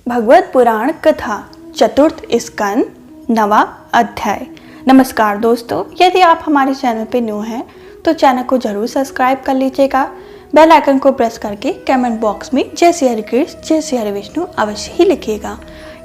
भगवत पुराण कथा चतुर्थ स्कंद नवा अध्याय। नमस्कार दोस्तों, यदि आप हमारे चैनल पे न्यू हैं तो चैनल को जरूर सब्सक्राइब कर लीजिएगा। बेल आइकन को प्रेस करके कमेंट बॉक्स में जय श्री हरि कृष्ण जय श्री हरि विष्णु अवश्य ही लिखिएगा।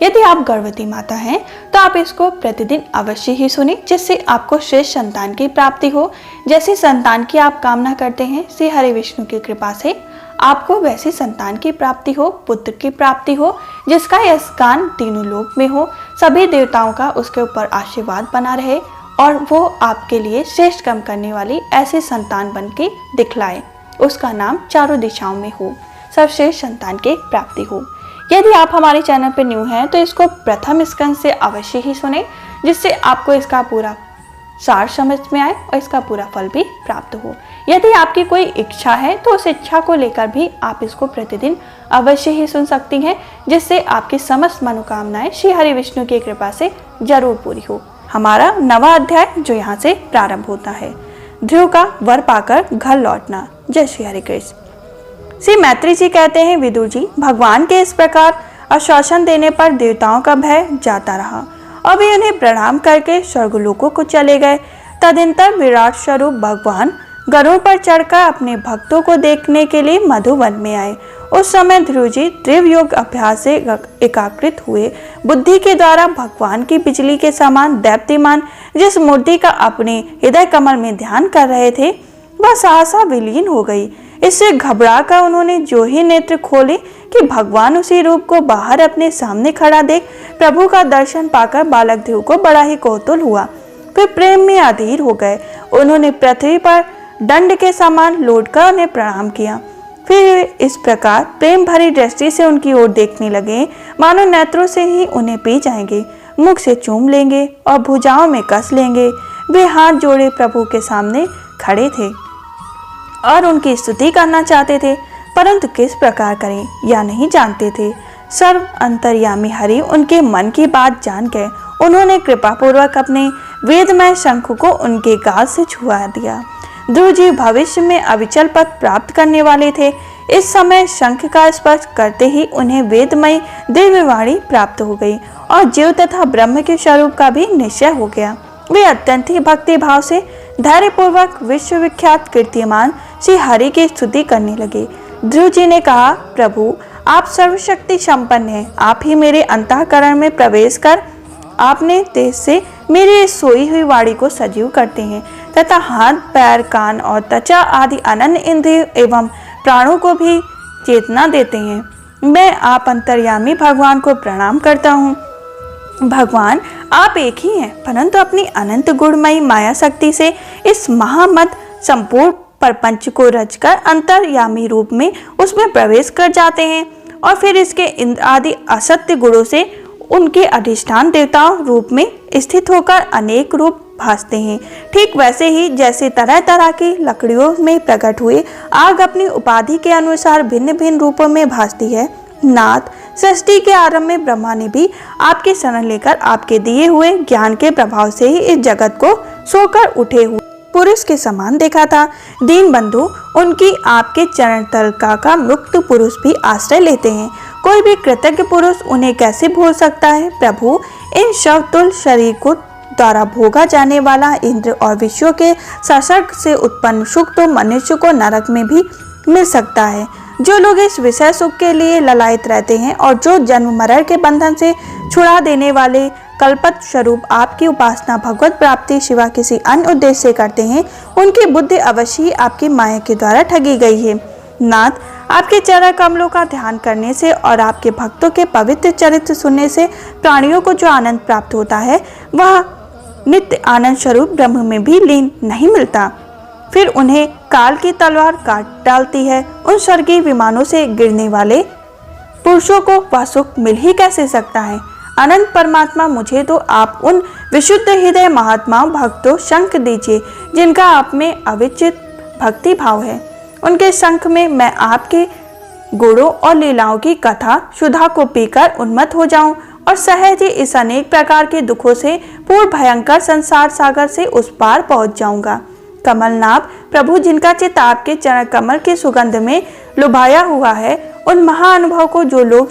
यदि आप गर्भवती माता हैं तो आप इसको प्रतिदिन अवश्य ही सुने, जिससे आपको श्रेष्ठ संतान की प्राप्ति हो। जैसे संतान की आप कामना करते हैं, श्री हरि विष्णु की कृपा से आपको वैसी संतान की प्राप्ति हो, पुत्र की प्राप्ति हो, जिसका यशगान तीनों लोक में हो, सभी देवताओं का उसके ऊपर आशीर्वाद बना रहे और वो आपके लिए श्रेष्ठ कर्म करने वाली ऐसी संतान बन के दिखलाए, उसका नाम चारों दिशाओं में हो, सर्वश्रेष्ठ संतान की प्राप्ति हो। यदि आप हमारे चैनल पर न्यू हैं तो इसको प्रथम स्कंद से अवश्य ही सुने, जिससे आपको इसका पूरा सार समझ में आए और इसका पूरा फल भी प्राप्त हो। यदि आपकी कोई इच्छा है तो उस इच्छा को लेकर भी आप इसको प्रतिदिन अवश्य ही सुन सकती हैं, जिससे आपकी समस्त मनोकामनाएं श्री हरि विष्णु की कृपा से जरूर पूरी हो। हमारा नवा अध्याय जो यहाँ से प्रारंभ होता है, ध्रुव का वर पाकर घर लौटना। जय श्री हरि कृष्ण। श्री मैत्री जी कहते हैं, विदुर जी, भगवान के इस प्रकार आश्वासन देने पर देवताओं का भय जाता रहा और वे उन्हें प्रणाम करके स्वर्गलोकों को चले गए। तदंतर विराट स्वरूप भगवान गरुड़ पर चढ़कर अपने भक्तों को देखने के लिए मधुवन में आए। उस समय ध्रुव जी तीव्र योग अभ्यास से एकाग्रित हुए बुद्धि के द्वारा भगवान की बिजली के समान दैप्यमान जिस मूर्ति का अपने हृदय कमल में ध्यान कर रहे थे, वह सहसा विलीन हो गई। इससे घबरा कर उन्होंने जो ही नेत्र खोले कि भगवान उसी रूप को बाहर अपने सामने खड़ा देख प्रभु का दर्शन पाकर बालक ध्रुव को बड़ा ही कौतूहल हुआ। वे प्रेम में अधीर हो गए। उन्होंने पृथ्वी पर दंड के समान लौटकर उन्हें प्रणाम किया। फिर इस प्रकार प्रेम भरी दृष्टि से उनकी ओर देखने लगे, मानो नेत्रों से ही उन्हें पी जाएंगे, मुख से चूम लेंगे और भुजाओं में कस लेंगे। वे हाथ जोड़े प्रभु के सामने खड़े थे और उनकी स्तुति करना चाहते थे, परंतु किस प्रकार करें या नहीं जानते थे। सर्व अंतर्यामी हरि उनके मन की बात जान गए। उन्होंने कृपा पूर्वक अपने वेदमय शंख को उनके गाल से छुआ दिया। ध्रुव जी भविष्य में अविचल पद प्राप्त करने वाले थे। इस समय शंख का स्पर्श करते ही उन्हें वेदमयी दिव्यवाणी प्राप्त हो गई और जीव तथा ब्रह्म के स्वरूप का भी निश्चय हो गया। वे अत्यंत ही भक्ति भाव से धैर्यपूर्वक विश्वविख्यात कीर्तिमान श्री हरि की स्तुति करने लगे। ध्रुव जी ने कहा, प्रभु आप सर्वशक्ति संपन्न हैं। आप ही मेरे अंतःकरण में प्रवेश कर आपने तेज से मेरी सोई हुई वाणी को सजीव करते हैं तथा हाथ पैर कान और त्वचा आदि अनन्य इंद्रिय एवं प्राणों को भी चेतना देते हैं। मैं आप अंतर्यामी भगवान को प्रणाम करता हूँ। भगवान आप एक ही हैं, परंतु अपनी अनंत गुणमयी माया शक्ति से इस महामत संपूर्ण प्रपंच को रचकर अंतर्यामी रूप में उसमें प्रवेश कर जाते हैं और फिर इसके इंद्र आदि असत्य गुणों से उनके अधिष्ठान देवताओं रूप में स्थित होकर अनेक रूप भासते हैं। ठीक वैसे ही जैसे तरह तरह की लकड़ियों में प्रकट हुए आग अपनी उपाधि के अनुसार भिन्न भिन्न रूपों में भासती है। नाथ, सृष्टि के आरंभ में ब्रह्मा ने भी आपकी शरण लेकर आपके दिए हुए ज्ञान के प्रभाव से ही इस जगत को सोकर उठे हुए पुरुष के समान देखा था। दीन बंधु उनकी आपके चरण तलका का मुक्त पुरुष भी आश्रय लेते हैं। कोई भी कृतज्ञ पुरुष उन्हें कैसे भूल सकता है। प्रभु इन शवतुल शरीर को द्वारा भोगा जाने वाला इंद्र और विश्व के संसर्ग से उत्पन्न सुख तो मनुष्य को नरक में भी मिल सकता है। जो लोग इस विषय सुख के लिए ललायत रहते हैं और जो जन्म मरण के बंधन से छुड़ा देने वाले कल्पत स्वरूप आपकी उपासना भगवत प्राप्ति सिवा किसी अन्य उद्देश्य से करते हैं, उनकी बुद्धि अवश्य ही आपकी माया के द्वारा ठगी गई है। नाथ, आपके चरण कमलों का ध्यान करने से और आपके भक्तों के पवित्र चरित्र सुनने से प्राणियों को जो आनंद प्राप्त होता है, वह नित्य आनंद स्वरूप ब्रह्म में भी लीन नहीं मिलता। फिर उन्हें काल की तलवार काट डालती है। उन स्वर्गीय विमानों से गिरने वाले पुरुषों को वह सुख मिल ही कैसे सकता है। अनंत परमात्मा, मुझे तो आप उन विशुद्ध हृदय महात्माओं भक्तों शंख दीजिए जिनका आप में अविचित भक्ति भाव है। उनके शंख में मैं आपके गुणों और लीलाओं की कथा सुधा को पीकर उन्मत्त हो जाऊं और सहज ही इस अनेक प्रकार के दुखों से पूर्ण भयंकर संसार सागर से उस पार पहुंच जाऊंगा। कमलनाभ प्रभु, जिनका चित्त आपके चरण कमल की सुगंध में लुभाया हुआ है, उन महाअनुभव को जो लोग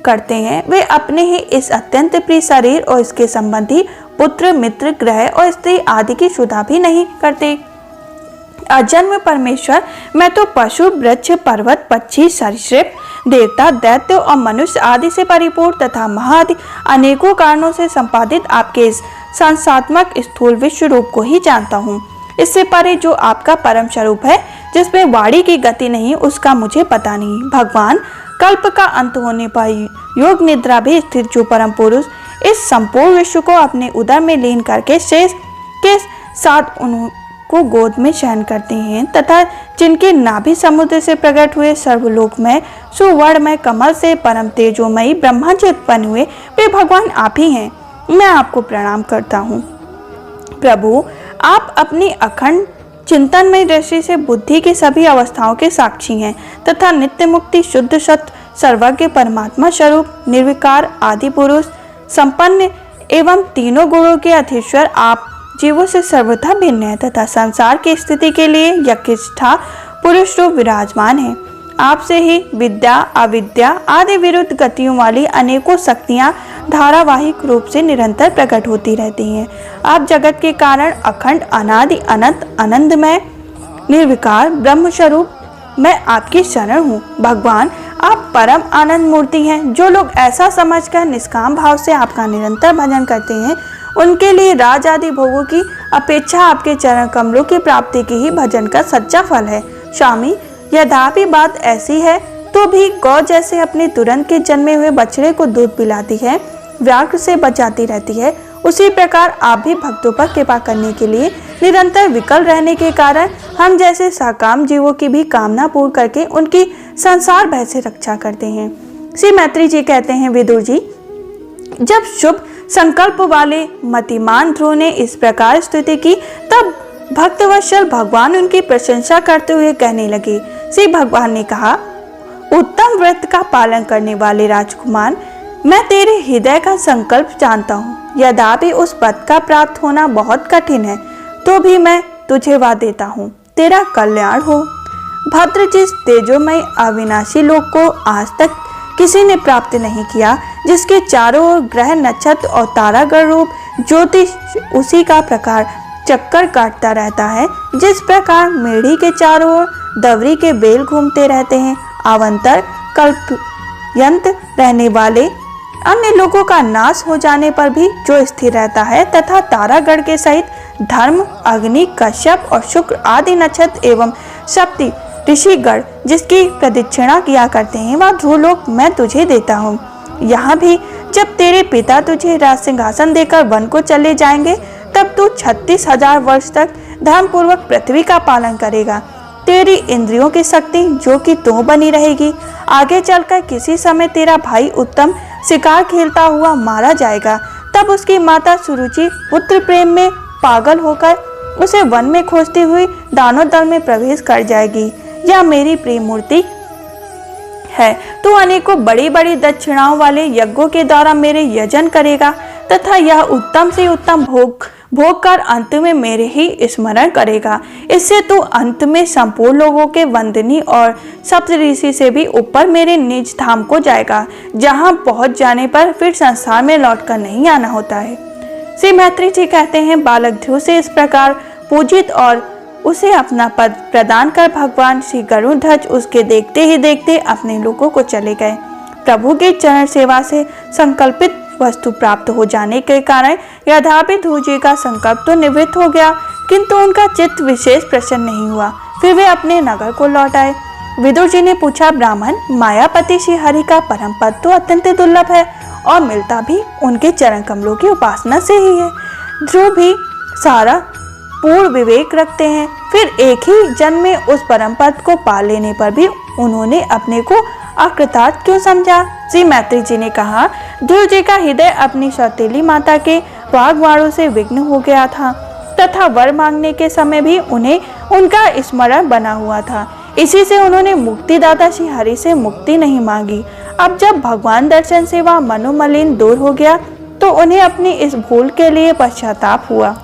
करते हैं वे अपने ही इस अत्यंत प्रिय शरीर और इसके संबंधी पुत्र, मित्र, ग्रह और स्त्री आदि की शुद्धा भी नहीं करते। अजन्म परमेश्वर मैं तो पशु, वृक्ष, पर्वत, पक्षी, सरीसृप, देवता, दैत्य और मनुष्य आदि से परिपूर्ण तथा महादि अनेकों कारणों से संपादित आपके इस संसात्मक स्थूल विश्व रूप को ही जानता हूँ। इससे परे जो आपका परम स्वरूप है, जिसमें वाणी की गति नहीं, उसका मुझे पता नहीं। भगवान, कल्प का अंत होने पर योग निद्रा भी स्थित जो परम पुरुष इस संपूर्ण विश्व को अपने उदर में लीन करके शेष के साथ उनको गोद में शयन करते हैं तथा जिनके नाभि समुद्र से प्रकट हुए सर्वलोक में सुवर्णमय कमल से परम तेजोमयी ब्रह्मा जी उत्पन्न हुए, वे भगवान आप ही हैं। मैं आपको प्रणाम करता हूँ। प्रभु, आप अपनी अखंड चिंतनमय दृष्टि से बुद्धि की सभी अवस्थाओं के साक्षी हैं तथा नित्य मुक्ति, शुद्ध सत्य, सर्वज्ञ परमात्मा स्वरूप, निर्विकार, आदि पुरुष, संपन्न एवं तीनों गुणों के अधीश्वर आप जीवों से सर्वथा भिन्न है तथा संसार की स्थिति के लिए यज्ञनिष्ठा पुरुष रूप विराजमान है। आपसे ही विद्या, अविद्या आदि विरुद्ध गतियों वाली अनेकों शक्तियां धारावाहिक रूप से निरंतर प्रकट होती रहती हैं। आप जगत के कारण अखंड, अनादि, अनंत, आनंदमय, निर्विकार ब्रह्म स्वरूप, मैं आपकी शरण हूँ। भगवान, आप परम आनंद मूर्ति हैं। जो लोग ऐसा समझकर निष्काम भाव से आपका निरंतर भजन करते हैं, उनके लिए राज आदि भोगों की अपेक्षा आपके चरण कमलों की प्राप्ति की ही भजन का सच्चा फल है। स्वामी, यद्यपि बात ऐसी है तो भी गौ जैसे अपने तुरंत के जन्मे हुए बछड़े को दूध पिलाती है, व्याघ्र से बचाती रहती है, उसी प्रकार आप भी भक्तों पर कृपा करने के लिए निरंतर विकल रहने के कारण हम जैसे सकाम जीवों की भी कामना पूर्ण करके उनकी संसार भय से रक्षा करते हैं। श्री मैत्री जी कहते हैं, विदुर जी, जब शुभ संकल्प वाले मतिमान ध्रुव ने इस प्रकार स्तुति की, तब भक्तवत्सल भगवान उनकी प्रशंसा करते हुए कहने लगे। श्री भगवान ने कहा, उत्तम व्रत का पालन करने वाले राजकुमार, मैं तेरे हृदय का संकल्प जानता हूँ। यद्यपि उस पद का प्राप्त होना बहुत कठिन है, तो भी मैं तुझे वाद देता हूँ, तेरा कल्याण हो। भद्र, जिस तेजोमय अविनाशी लोक को आज तक किसी ने प्राप्त नहीं किया, जिसके चारों ओर ग्रह, नक्षत्र और तारागण रूप ज्योतिष उसी का प्रकार चक्कर काटता रहता है, जिस प्रकार मेढ़ी के चारों ओर दवरी के बेल घूमते रहते हैं, अवंतर कल्पयंत रहने वाले अन्य लोगों का नाश हो जाने पर भी जो स्थिर रहता है, तथा तारागण के सहित धर्म, अग्नि, कश्यप और शुक्र आदि नक्षत्र एवं सप्ति ऋषिगण जिसकी प्रदक्षिणा किया करते हैं, वह ध्रुवलोक मैं तुझे देता हूँ। यहाँ भी जब तेरे पिता तुझे राज सिंहासन देकर वन को चले जाएंगे, तब तू 36,000 वर्ष तक धर्मपूर्वक पृथ्वी का पालन करेगा। तेरी इंद्रियों की शक्ति जो कि तू बनी रहेगी। आगे चलकर किसी समय तेरा भाई उत्तम शिकार खेलता हुआ मारा जाएगा, तब उसकी माता सुरुचि पुत्र प्रेम में पागल होकर उसे वन में खोजती हुई दानव दल में प्रवेश कर जाएगी। यह मेरी प्रेम मूर्ति है। तू अनेकों बड़ी बड़ी दक्षिणाओं वाले यज्ञों के द्वारा मेरे यजन करेगा तथा यह उत्तम से उत्तम भोग कर अंत में मेरे ही स्मरण करेगा। इससे तू अंत में संपूर्ण लोगों के वंदनी और सप्तऋषि से भी ऊपर मेरे निज धाम को जाएगा, जहां पहुंच जाने पर फिर संसार में लौटकर नहीं आना होता है। श्री मैत्री जी कहते हैं, बालक ध्रुव से इस प्रकार पूजित और उसे अपना पद प्रदान कर भगवान श्री गरुड़ध्वज उसके देखते ही देखते अपने लोगों को चले गए। प्रभु के चरण सेवा से संकल्पित वस्तु प्राप्त हो जाने के कारण यद्यपि ध्रुव जी का संकल्प तो निवृत्त हो गया, किंतु उनका चित्त विशेष प्रसन्न नहीं हुआ। फिर वे अपने नगर को लौट आए। विदुर जी ने पूछा, ब्राह्मण, मायापति श्री हरि का परम पद तो अत्यंत दुर्लभ है और मिलता भी उनके चरण कमलों की उपासना से ही है। ध्रुव भी सारा पूर्ण विवेक रखते हैं, फिर एक ही जन्म में उस परम पद को पा लेने पर भी उन्होंने अपने को अकृतार्थ क्यों समझा? श्री मैत्री जी ने कहा, ध्रुव जी का हृदय अपनी सौतेली माता के वाग्वाणों से विघ्न हो गया था तथा वर मांगने के समय भी उन्हें उनका स्मरण बना हुआ था। इसी से उन्होंने मुक्तिदाता श्री हरि से मुक्ति नहीं मांगी। अब जब भगवान दर्शन से वह मनोमलिन दूर हो गया, तो उन्हें अपनी इस भूल के लिए पश्चाताप हुआ।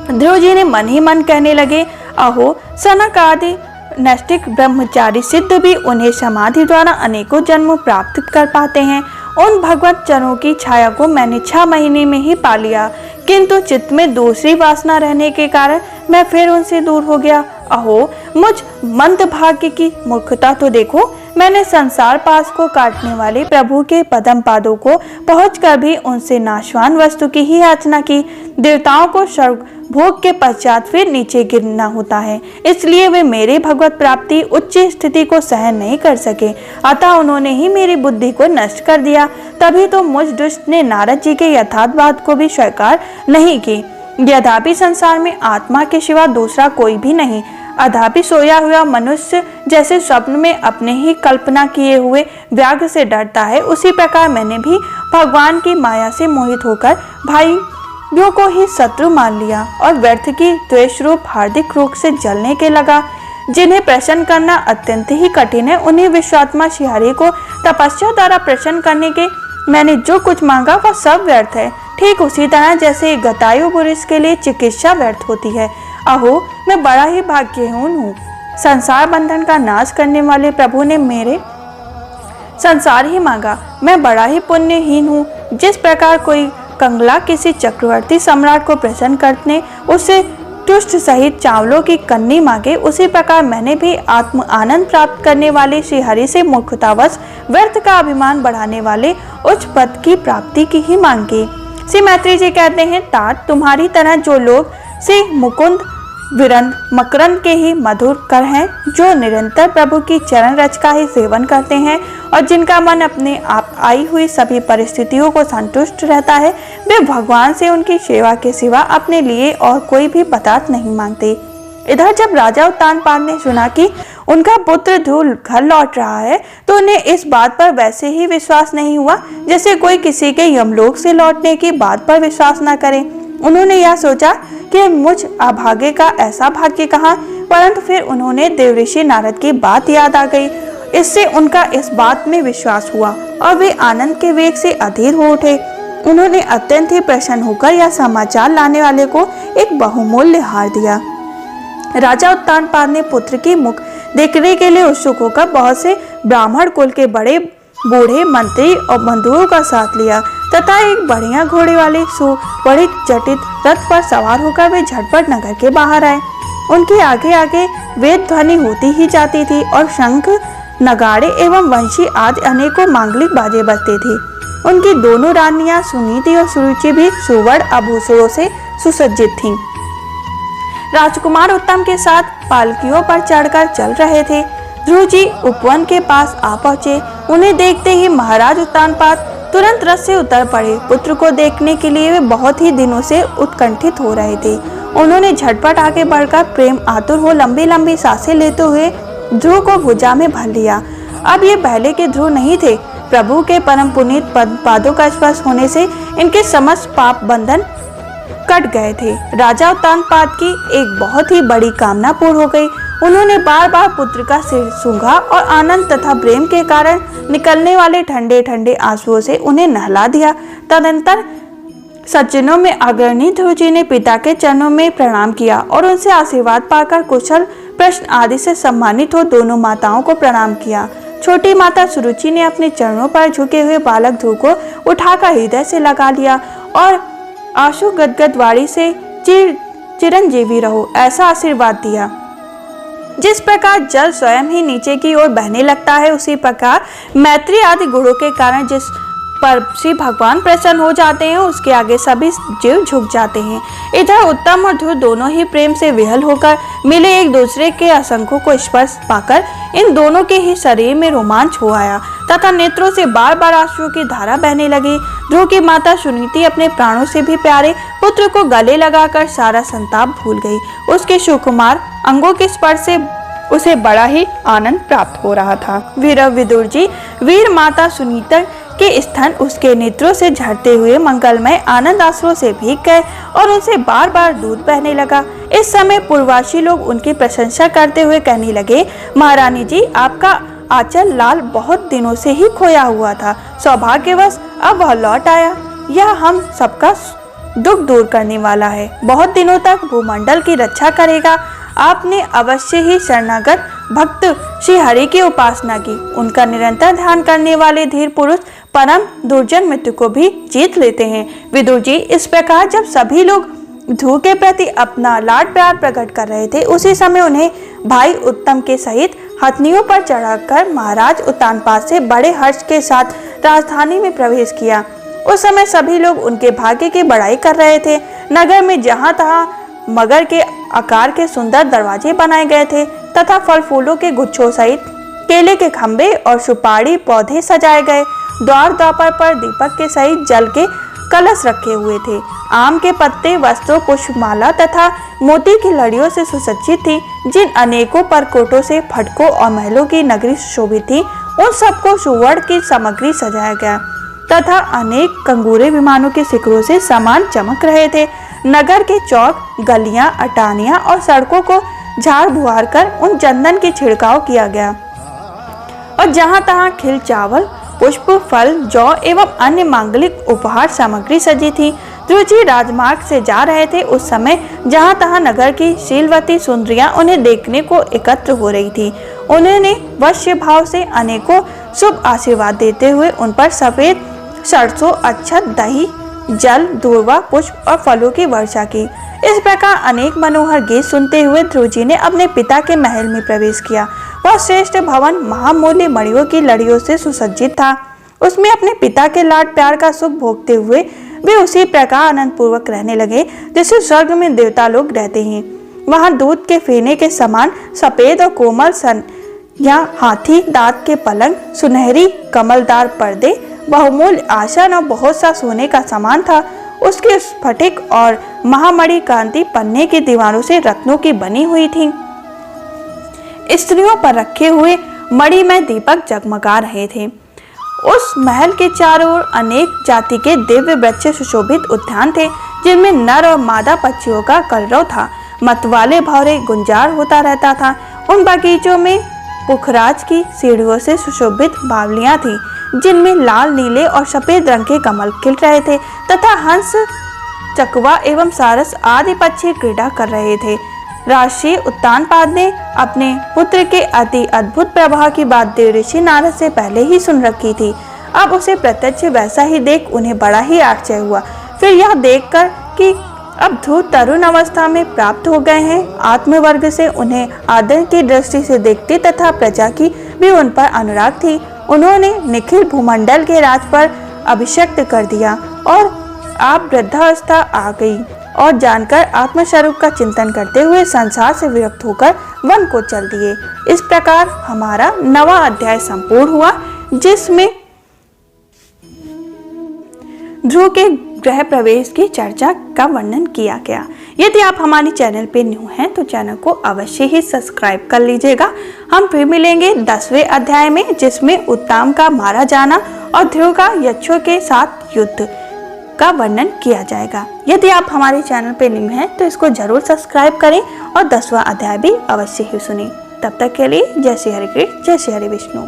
ध्रुव जी ने मन ही मन कहने लगे, अहो, सनक आदि नैष्ठिक ब्रह्मचारी सिद्ध भी उन्हें समाधि द्वारा अनेकों जन्म प्राप्त कर पाते हैं। उन भगवत चरणों की छाया को मैंने 6 महीने में ही पा लिया, किंतु चित्त में दूसरी वासना रहने के कारण मैं फिर उनसे दूर हो गया। अहो मुझ मंदभाग्य की मूर्खता तो देखो, मैंने संसार पास को काटने वाले प्रभु के पदम पादों को पहुंचकर भी उनसे नाशवान वस्तु की ही याचना की। देवताओं को स्वर्ग भोग के पश्चात फिर नीचे गिरना होता है, इसलिए वे मेरे भगवत प्राप्ति उच्च स्थिति को सहन नहीं कर सके, अतः उन्होंने ही मेरी बुद्धि को नष्ट कर दिया। तभी तो मुझ दुष्ट ने नारद जी के यथार्थवाद को भी स्वीकार नहीं की। यद्यपि संसार में आत्मा के सिवा दूसरा कोई भी नहीं, अधापि सोया हुआ मनुष्य जैसे स्वप्न में अपने ही कल्पना किए हुए व्याघ्र से डरता है, उसी प्रकार मैंने भी भगवान की माया से मोहित होकर भाइयों को ही शत्रु मान लिया और व्यर्थ की द्वेष रूप हार्दिक रूप से जलने के लगा। जिन्हें प्रसन्न करना अत्यंत ही कठिन है, उन्हीं विश्वात्मा श्रीहरि को तपस्या द्वारा प्रसन्न करने के मैंने जो कुछ मांगा वह सब व्यर्थ है। ठीक उसी तरह जैसे गतायु पुरुष के लिए चिकित्सा व्यर्थ होती है। अहो मैं बड़ा ही भाग्यहीन हूँ। संसार बंधन का नाश करने वाले प्रभु ने मेरे संसार ही मांगा। मैं बड़ा ही पुण्यहीन हूँ। जिस प्रकार कोई कंगला किसी चक्रवर्ती सम्राट को प्रसन्न करने उससे तुष्ट सहित चावलों की कन्नी मांगे, उसी प्रकार मैंने भी आत्म आनंद प्राप्त करने वाले श्री हरि से मूर्खतावश व्यर्थ का अभिमान बढ़ाने वाले उच्च पद की प्राप्ति की ही मांगी। श्री मैत्री जी कहते हैं, तात तुम्हारी तरह जो लोग श्री मुकुंद विरंद मकरंद के ही मधुर कर हैं, जो निरंतर प्रभु की चरण रज का ही सेवन करते हैं और जिनका मन अपने आप आई हुई सभी परिस्थितियों को संतुष्ट रहता है, वे भगवान से उनकी सेवा के सिवा अपने लिए और कोई भी पदार्थ नहीं मांगते। इधर जब राजा उत्तानपाद ने सुना कि उनका पुत्र ध्रुव घर लौट रहा है, तो उन्हें इस बात पर वैसे ही विश्वास नहीं हुआ जैसे कोई किसी के यमलोक से लौटने की बात पर विश्वास न करे। उन्होंने यह सोचा कि मुझ अभागे का ऐसा भाग्य कहाँ, परंतु फिर उन्होंने देवऋषि नारद की बात याद आ गई। इससे उनका इस बात में विश्वास हुआ और वे आनंद के वेग से अधीर हो उठे। उन्होंने अत्यंत ही प्रसन्न होकर यह समाचार लाने वाले को एक बहुमूल्य हार दिया। राजा उत्तानपाद ने पुत्र की मुख देखने के लिए उत्सुक होकर बहुत से ब्राह्मण कुल के बड़े बूढ़े मंत्री और बंधुओं का साथ लिया तथा एक बढ़िया घोड़े वाले सुपरिचित जटित रथ पर सवार होकर वे झटपट नगर के बाहर आए। उनके आगे आगे वेद ध्वनि होती ही जाती थी और शंख नगाड़े एवं वंशी आदि अनेकों मांगलिक बाजे बजते थे। उनकी दोनों रानियां सुनीति और सुरुचि भी सुवर्ण आभूषणों से सुसज्जित थीं। राजकुमार उत्तम के साथ पालकियों पर चढ़कर चल रहे थे। ध्रुव जी उपवन के पास आ पहुंचे। उन्हें देखते ही महाराज उत्तानपाद तुरंत रथ से उतर पड़े। पुत्र को देखने के लिए वे बहुत ही दिनों से उत्कंठित हो रहे थे। उन्होंने झटपट आगे बढ़कर प्रेम आतुर हो लंबी लंबी सांसें लेते हुए ध्रुव को भुजा में भर लिया। अब ये पहले के ध्रुव नहीं थे। प्रभु के परम पुनीत पादों का स्पर्श होने से इनके समस्त पाप बंधन कट गए थे। राजा उत्तानपाद की एक बहुत ही बड़ी कामना पूर्ण हो गई। उन्होंने बार बार पुत्र का सिर सूंघा और आनंद तथा प्रेम के कारण निकलने वाले ठंडे ठंडे आंसुओं से उन्हें नहला दिया। तदंतर सज्जनों में अग्रणी ध्रुव जी ने पिता के चरणों में प्रणाम किया और उनसे आशीर्वाद पाकर कुशल प्रश्न आदि से सम्मानित हो दोनों माताओं को प्रणाम किया। छोटी माता सुरुचि ने अपने चरणों पर झुके हुए बालक ध्रुव को उठाकर हृदय से लगा लिया और आंसू गदगद वाणी से चिरंजीवी रहो ऐसा आशीर्वाद दिया। जिस प्रकार जल स्वयं ही नीचे की ओर बहने लगता है, उसी प्रकार मैत्री आदि गुणों के कारण जिस पर श्री भगवान प्रसन्न हो जाते हैं, उसके आगे सभी जीव झुक जाते हैं। इधर उत्तम और ध्रुव दोनों ही प्रेम से विहल होकर मिले। एक दूसरे के असंखों को स्पर्श पाकर इन दोनों के ही शरीर में रोमांच हो आया तथा नेत्रों से बार बार आंसुओं की धारा बहने लगी। ध्रुव की माता सुनीति अपने प्राणों से भी प्यारे पुत्र को गले लगाकर सारा संताप भूल गई। उसके सुकुमार अंगों के स्पर्श से उसे बड़ा ही आनंद प्राप्त हो रहा था। वीर विदुर जी वीर माता सुनीता के स्तन उसके नेत्रों से झरते हुए मंगलमय आनंद आंसुओं से भीग गए और उनसे बार बार दूध बहने लगा। इस समय पूर्ववासी लोग उनकी प्रशंसा करते हुए कहने लगे, महारानी जी आपका आंचल लाल बहुत दिनों से ही खोया हुआ था, सौभाग्यवश अब वह लौट आया। यह हम सबका दुख दूर करने वाला है, बहुत दिनों तक भूमंडल की रक्षा करेगा। आपने अवश्य ही शरणागत भक्त श्री हरि की उपासना की। उनका निरंतर ध्यान करने वाले धीर पुरुष परम दुर्जन मृत्यु को भी जीत लेते हैं। विदुर जी, इस प्रकार जब सभी लोग ध्रुव के प्रति अपना लाड प्यार प्रकट कर रहे थे, उसी समय उन्हें भाई उत्तम के सहित हथनियों पर चढ़कर महाराज उत्तानपाद से बड़े हर्ष के साथ राजधानी में प्रवेश किया। उस समय सभी लोग उनके भाग्य की बड़ाई कर रहे थे। नगर में जहां तहां मगर के आकार के सुंदर दरवाजे बनाए गए थे तथा फल फूलों के गुच्छों सहित केले के खंभे और सुपारी पौधे सजाए गए। द्वार द्वापर पर दीपक के सहित जल के कलश रखे हुए थे। आम के पत्ते, वस्त्रों, पुष्पमाला तथा मोती की लड़ियों से सुसज्जित थी। जिन अनेकों परकोटों से फटकों और महलों की नगरी सुशोभित थी, उन सबको सुवर्ण की सामग्री सजाया गया तथा अनेक कंगूरे विमानों के शिखरों से समान चमक रहे थे। नगर के चौक, गलियां, अटानियां और सड़कों को झाड़ बुहार कर उन चंदन की छिड़काव किया गया और जहां तहां खिल चावल, पुष्प, फल, जौ एवं अन्य मांगलिक उपहार सामग्री सजी थी। ध्रुव जी राजमार्ग से जा रहे थे उस समय जहां तहां नगर की शीलवती सुंदरियां उन्हें देखने को एकत्र हो रही थी। उन्होंने वश्य भाव से अनेकों शुभ आशीर्वाद देते हुए उन पर सफेद सरसों, अक्षत, दही, जल, दूर्वा, पुष्प और फलों की वर्षा की। इस प्रकार अनेक मनोहर गीत सुनते हुए ध्रुव जी ने अपने पिता के महल में प्रवेश किया। वह श्रेष्ठ भवन महामूल्य मणियों की लड़ियों से सुसज्जित था। उसमें अपने पिता के लाड प्यार का सुख भोगते हुए वे उसी प्रकार आनंद पूर्वक रहने लगे जैसे स्वर्ग में देवता लोग रहते हैं। वहां दूध के फेने के समान सफेद और कोमल सन या हाथी दांत के पलंग, सुनहरी कमलदार पर्दे, बहुमूल्य आसन और बहुत सा सोने का सामान था। उसके स्फटिक और महामणि कांति पन्ने की दीवारों से रत्नों की बनी हुई थी। स्त्रियों पर रखे हुए मणिमय दीपक जगमगा रहे थे। उस महल के चारों ओर अनेक जाति के दिव्य वृक्ष सुशोभित उद्यान थे, जिनमें नर और मादा पक्षियों का कलरव था। मतवाले भौरे गुंजार होता रहता था। उन बगीचों में पुखराज की सीढ़ियों से सुशोभित बावलियां थीं, जिनमें लाल, नीले और सफेद रंग के कमल खिल रहे थे तथा हंस, चकवा एवं सारस आदि पक्षी क्रीड़ा कर रहे थे। राजर्षि उत्तानपाद ने अपने पुत्र के अति अद्भुत प्रभाव की बात देवऋषि नारद से पहले ही सुन रखी थी। अब उसे प्रत्यक्ष वैसा ही देख उन्हें बड़ा ही आश्चर्य हुआ। फिर यह देखकर कि अब ध्रुव तरुण अवस्था में प्राप्त हो गए हैं, आत्मवर्ग से उन्हें आदर की दृष्टि से देखते तथा प्रजा की भी उन पर अनुराग थी। उन्होंने निखिल भूमंडल के राज पर अभिषिक्त कर दिया और आप वृद्धावस्था आ गई और जानकर आत्मस्वरूप का चिंतन करते हुए संसार से विरक्त होकर वन को चल दिए। इस प्रकार हमारा 9वां अध्याय संपूर्ण हुआ, जिसमें ध्रुव के गृह प्रवेश की चर्चा का वर्णन किया गया। यदि आप हमारे चैनल पे न्यू हैं तो चैनल को अवश्य ही सब्सक्राइब कर लीजिएगा। हम फिर मिलेंगे 10वें अध्याय में, जिसमें उत्ताम का मारा जाना और ध्रुव का यक्षों के साथ युद्ध का वर्णन किया जाएगा। यदि आप हमारे चैनल पे न्यू हैं तो इसको जरूर सब्सक्राइब करें और 10वां अध्याय भी अवश्य ही सुनें। तब तक के लिए जय श्री हरि कृष्ण, जय श्री हरि विष्णु।